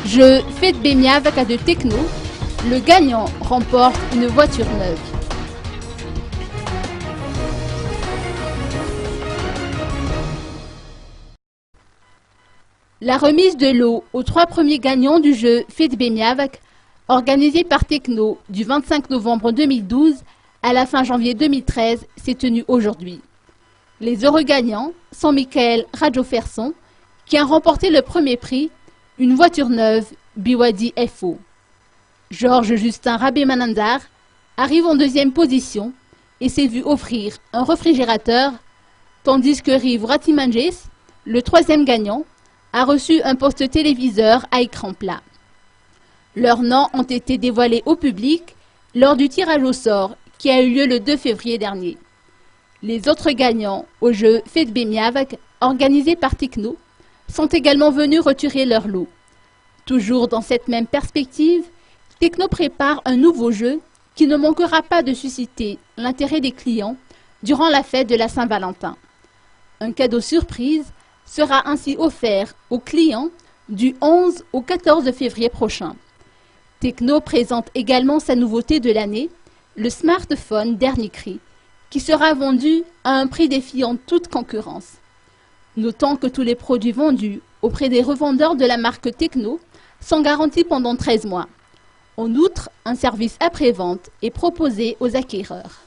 Jeu Fête Bemia avec de Techno, le gagnant remporte une voiture neuve. La remise de lot aux 3 premiers gagnants du jeu Fête Bemiavak, organisé par Techno du 25 novembre 2012 à la fin janvier 2013, s'est tenue aujourd'hui. Les heureux gagnants sont Michael Radjoferson, qui a remporté le premier prix, une voiture neuve BYD FO. Georges Justin Rabé-Manandar arrive en deuxième position et s'est vu offrir un réfrigérateur, tandis que Rive Ratimanges, le troisième gagnant, a reçu un poste téléviseur à écran plat. Leurs noms ont été dévoilés au public lors du tirage au sort qui a eu lieu le 2 février dernier. Les autres gagnants au jeu Fête Bemiavak, organisé par Techno, sont également venus retirer leur lot. Toujours dans cette même perspective, Techno prépare un nouveau jeu qui ne manquera pas de susciter l'intérêt des clients durant la fête de la Saint-Valentin. Un cadeau surprise sera ainsi offert aux clients du 11 au 14 février prochain. Techno présente également sa nouveauté de l'année, le smartphone dernier cri, qui sera vendu à un prix défiant toute concurrence. Notons que tous les produits vendus auprès des revendeurs de la marque Techno sont garantis pendant 13 mois. En outre, un service après-vente est proposé aux acquéreurs.